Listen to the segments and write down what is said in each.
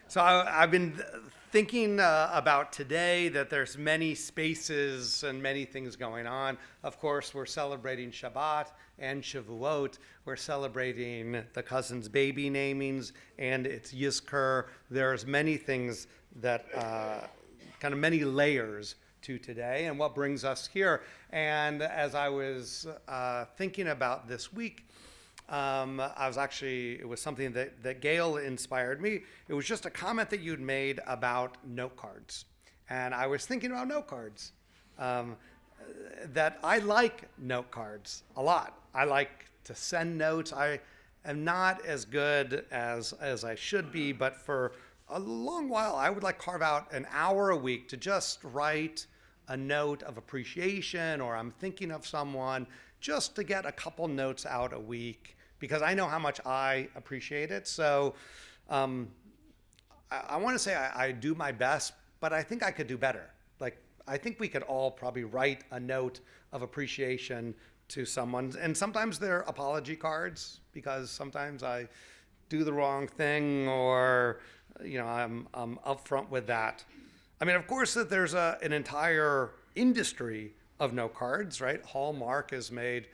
So I've been thinking about today that there's many spaces and many things going on. Of course, we're celebrating Shabbat and Shavuot. We're celebrating the cousin's baby namings and its Yizkor. There's many things that, kind of many layers to today and what brings us here. And as I was thinking about this week, it was something that Gail inspired me. It was just a comment that you'd made about note cards. And I was thinking about note cards, that I like note cards a lot. I like to send notes. I am not as good as I should be, but for a long while, I would carve out an hour a week to just write a note of appreciation, or I'm thinking of someone, just to get a couple notes out a week, because I know how much I appreciate it. So I want to say I do my best, but I think I could do better. I think we could all probably write a note of appreciation to someone. And sometimes they're apology cards, because sometimes I do the wrong thing, or I'm upfront with that. I mean, of course, that there's an entire industry of note cards, right? Hallmark has made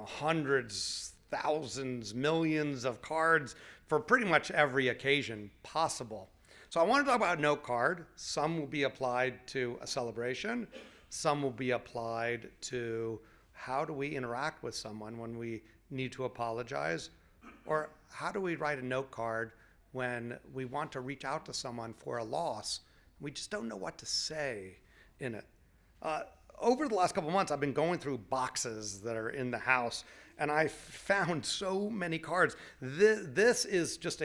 hundreds, thousands, millions of cards for pretty much every occasion possible. So I want to talk about note card. Some will be applied to a celebration. Some will be applied to how do we interact with someone when we need to apologize, or how do we write a note card when we want to reach out to someone for a loss. We just don't know what to say in it. Over the last couple of months, I've been going through boxes that are in the house, and I found so many cards. This is just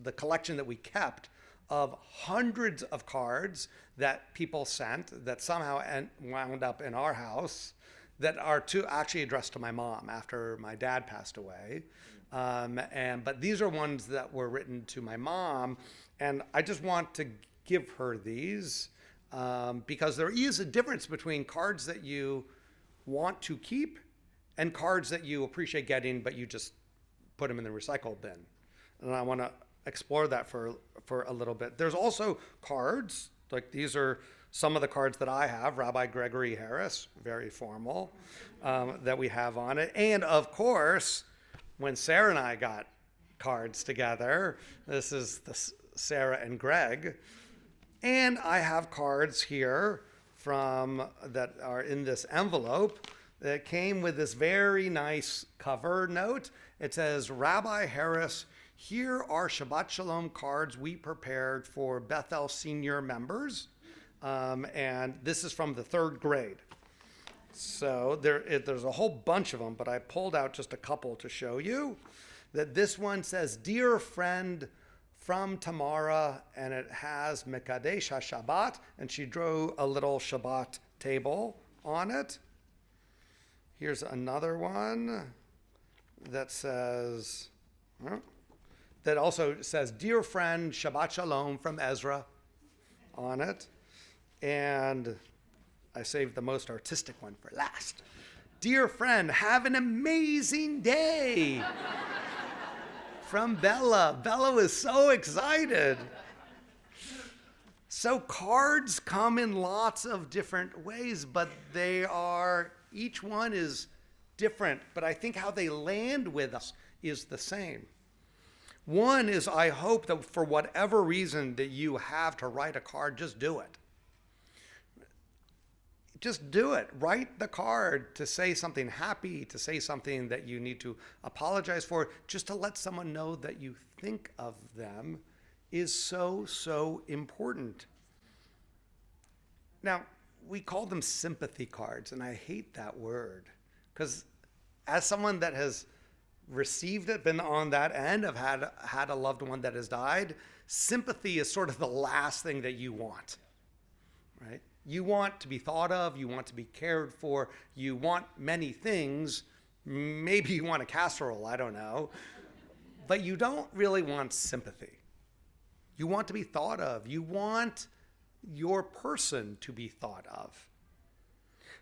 the collection that we kept of hundreds of cards that people sent that somehow wound up in our house, that are actually addressed to my mom after my dad passed away. But these are ones that were written to my mom, and I just want to give her these. Because there is a difference between cards that you want to keep and cards that you appreciate getting, but you just put them in the recycle bin. And I want to explore that for a little bit. There's also cards, these are some of the cards that I have, Rabbi Gregory Harris, very formal, that we have on it. And of course, when Sarah and I got cards together, this is the Sarah and Greg. And I have cards here that are in this envelope that came with this very nice cover note. It says, Rabbi Harris, here are Shabbat Shalom cards we prepared for Bethel senior members. And this is from the 3rd grade. So there's a whole bunch of them, but I pulled out just a couple to show you. That this one says, Dear friend, from Tamara, and it has Mekadesh HaShabbat, and she drew a little Shabbat table on it. Here's another one that says, that also says, Dear friend, Shabbat Shalom from Ezra on it. And I saved the most artistic one for last. Dear friend, have an amazing day. From Bella. Bella was so excited. So cards come in lots of different ways, but each one is different. But I think how they land with us is the same. One is, I hope that for whatever reason that you have to write a card, just do it. Just do it. Write the card to say something happy, to say something that you need to apologize for, just to let someone know that you think of them is so, so important. Now, we call them sympathy cards, and I hate that word, because as someone that has received it, been on that end, have had a loved one that has died, sympathy is sort of the last thing that you want, right? You want to be thought of, you want to be cared for, you want many things. Maybe you want a casserole, I don't know. But you don't really want sympathy. You want to be thought of. You want your person to be thought of.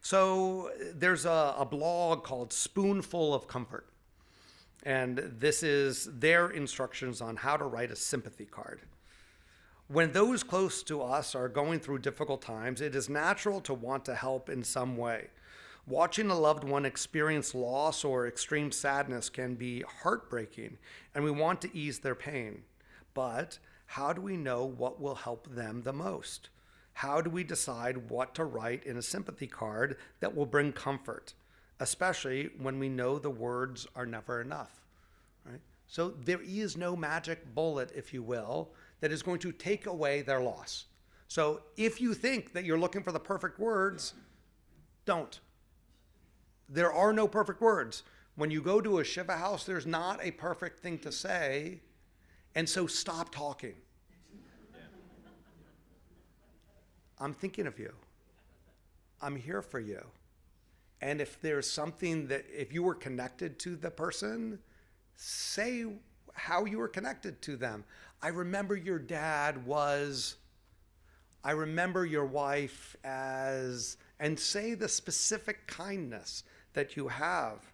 So there's a blog called Spoonful of Comfort. And this is their instructions on how to write a sympathy card. When those close to us are going through difficult times, it is natural to want to help in some way. Watching a loved one experience loss or extreme sadness can be heartbreaking, and we want to ease their pain. But how do we know what will help them the most? How do we decide what to write in a sympathy card that will bring comfort, especially when we know the words are never enough, right? So there is no magic bullet, if you will, that is going to take away their loss. So if you think that you're looking for the perfect words, don't. There are no perfect words. When you go to a Shiva house, there's not a perfect thing to say, and so stop talking. I'm thinking of you. I'm here for you. And if there's something that, if you were connected to the person, say how you were connected to them. I remember your dad was, I remember your wife as, and say the specific kindness that you have.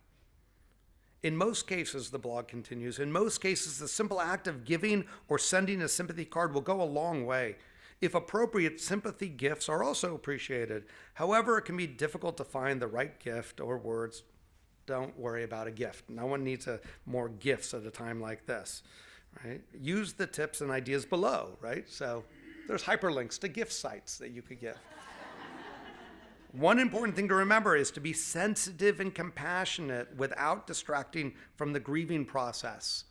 In most cases, the blog continues, in most cases, the simple act of giving or sending a sympathy card will go a long way. If appropriate, sympathy gifts are also appreciated. However, it can be difficult to find the right gift or words. Don't worry about a gift. No one needs more gifts at a time like this, right? Use the tips and ideas below, right? So there's hyperlinks to gift sites that you could give. One important thing to remember is to be sensitive and compassionate without distracting from the grieving process,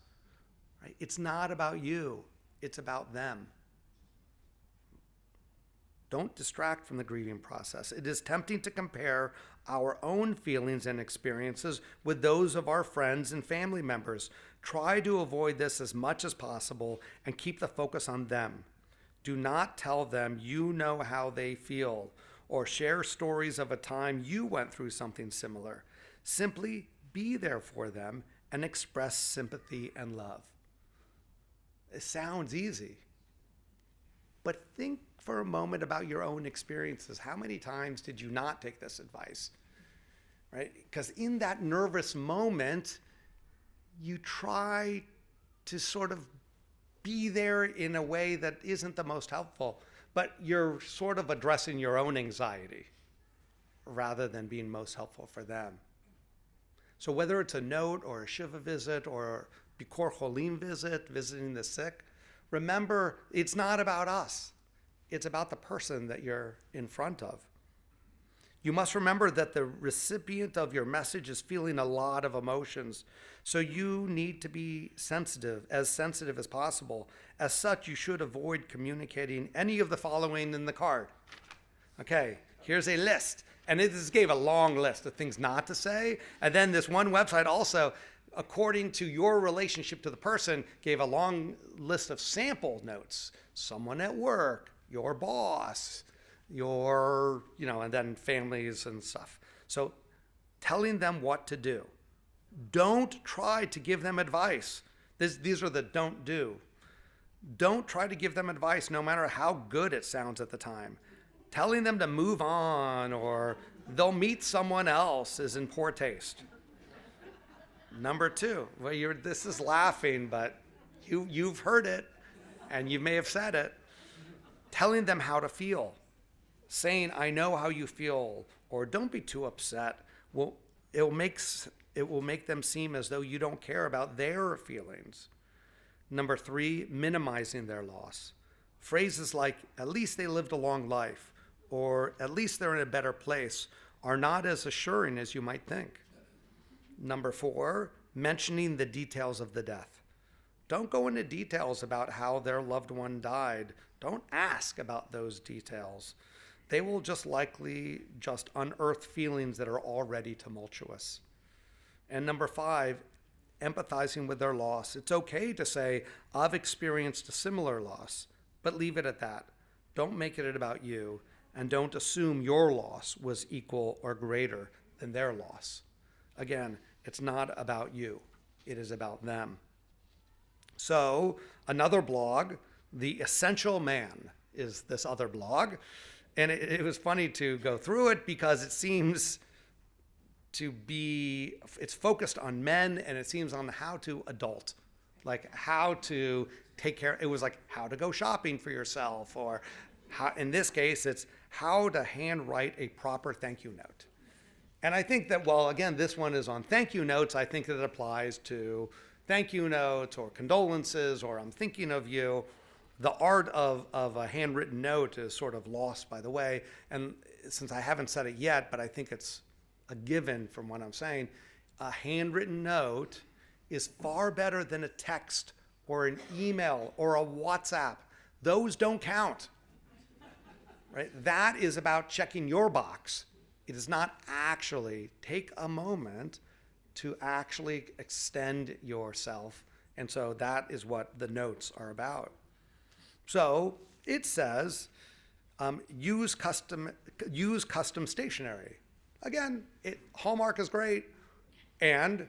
right? It's not about you. It's about them. Don't distract from the grieving process. It is tempting to compare our own feelings and experiences with those of our friends and family members. Try to avoid this as much as possible and keep the focus on them. Do not tell them you know how they feel or share stories of a time you went through something similar. Simply be there for them and express sympathy and love. It sounds easy, but think for a moment about your own experiences. How many times did you not take this advice, right? Because in that nervous moment, you try to sort of be there in a way that isn't the most helpful, but you're sort of addressing your own anxiety rather than being most helpful for them. So whether it's a note or a Shiva visit or Bikor Cholim visit, visiting the sick, remember, it's not about us. It's about the person that you're in front of. You must remember that the recipient of your message is feeling a lot of emotions, so you need to be sensitive as possible. As such, you should avoid communicating any of the following in the card. Okay, here's a list. And this gave a long list of things not to say. And then this one website also, according to your relationship to the person, gave a long list of sample notes. Someone at work, your boss, and then families and stuff. So telling them what to do. Don't try to give them advice. These are the don't do. Don't try to give them advice no matter how good it sounds at the time. Telling them to move on or they'll meet someone else is in poor taste. Number 2, well, this is laughing, but you've heard it and you may have said it. Telling them how to feel. Saying, I know how you feel, or don't be too upset. Well, it will make them seem as though you don't care about their feelings. Number 3, minimizing their loss. Phrases like, at least they lived a long life, or at least they're in a better place, are not as assuring as you might think. Number 4, mentioning the details of the death. Don't go into details about how their loved one died. Don't ask about those details. They will likely unearth feelings that are already tumultuous. And number 5, empathizing with their loss. It's okay to say, I've experienced a similar loss, but leave it at that. Don't make it about you, and don't assume your loss was equal or greater than their loss. Again, it's not about you. It is about them. So another blog, The Essential Man, is this other blog. And it was funny to go through it because it seems it's focused on men, and it seems on how to adult, like how to take care. It was like how to go shopping for yourself, or how, in this case, it's how to handwrite a proper thank you note. And I think that, well, again, this one is on thank you notes. I think that it applies to thank you notes or condolences or I'm thinking of you. The art of a handwritten note is sort of lost by the way. And since I haven't said it yet, but I think it's a given from what I'm saying, a handwritten note is far better than a text or an email or a WhatsApp. Those don't count, right? That is about checking your box. It is not actually take a moment to actually extend yourself. And so that is what the notes are about. So it says, use custom stationery. Again, Hallmark is great. And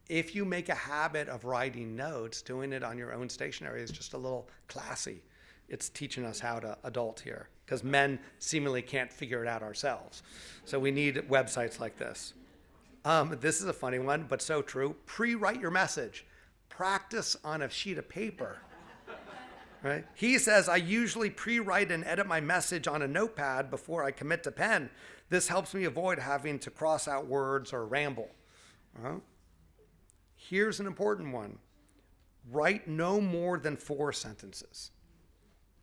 if you make a habit of writing notes, doing it on your own stationery is just a little classy. It's teaching us how to adult here, because men seemingly can't figure it out ourselves. So we need websites like this. This is a funny one, but so true. Pre-write your message. Practice on a sheet of paper. Right? He says, I usually pre-write and edit my message on a notepad before I commit to pen. This helps me avoid having to cross out words or ramble. Here's an important one. Write no more than 4 sentences.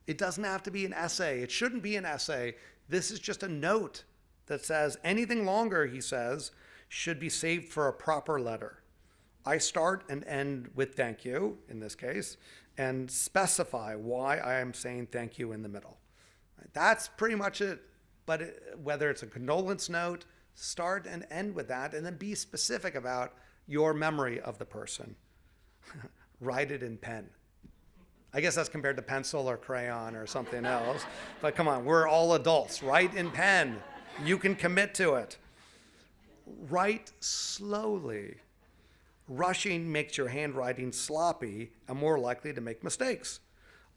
It doesn't have to be an essay. It shouldn't be an essay. This is just a note that says anything longer, he says, should be saved for a proper letter. I start and end with thank you, in this case, and specify why I am saying thank you in the middle. That's pretty much it. But whether it's a condolence note, start and end with that, and then be specific about your memory of the person. Write it in pen. I guess that's compared to pencil or crayon or something else. But come on, we're all adults. Write in pen. You can commit to it. Write slowly. Rushing makes your handwriting sloppy and more likely to make mistakes.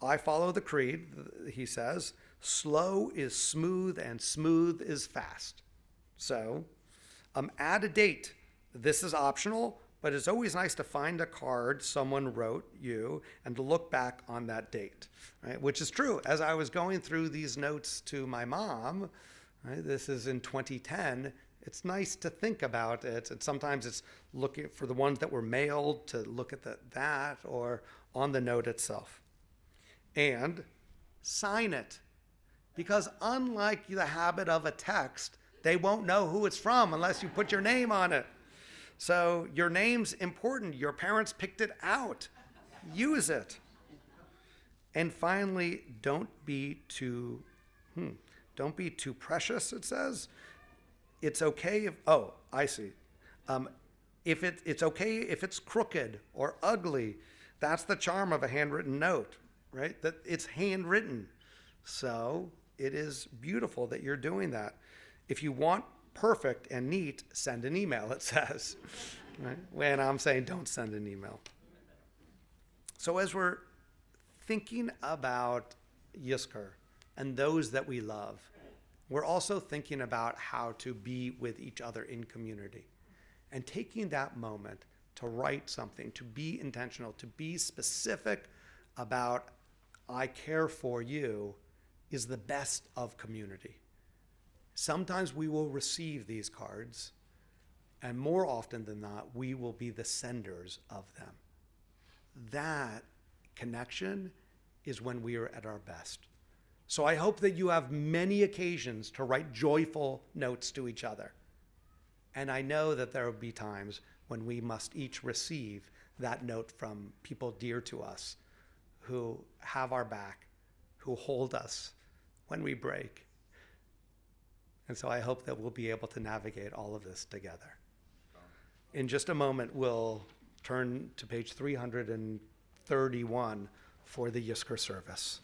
I follow the creed, he says. Slow is smooth and smooth is fast. So, add a date. This is optional, but it's always nice to find a card someone wrote you and to look back on that date, right? Which is true. As I was going through these notes to my mom, right, this is in 2010, it's nice to think about it. And sometimes it's looking for the ones that were mailed to look at that or on the note itself. And sign it. Because unlike the habit of a text, they won't know who it's from unless you put your name on it. So your name's important. Your parents picked it out. Use it. And finally, don't be too precious, it says. It's okay if, I see. It's okay if it's crooked or ugly. That's the charm of a handwritten note, right? That it's handwritten. So it is beautiful that you're doing that. If you want perfect and neat, send an email, it says. Right? When I'm saying don't send an email. So as we're thinking about Yizkor and those that we love, we're also thinking about how to be with each other in community. And taking that moment to write something, to be intentional, to be specific about I care for you is the best of community. Sometimes we will receive these cards, and more often than not, we will be the senders of them. That connection is when we are at our best. So I hope that you have many occasions to write joyful notes to each other. And I know that there will be times when we must each receive that note from people dear to us, who have our back, who hold us when we break. And so I hope that we'll be able to navigate all of this together. In just a moment, we'll turn to page 331 for the Yizkor service.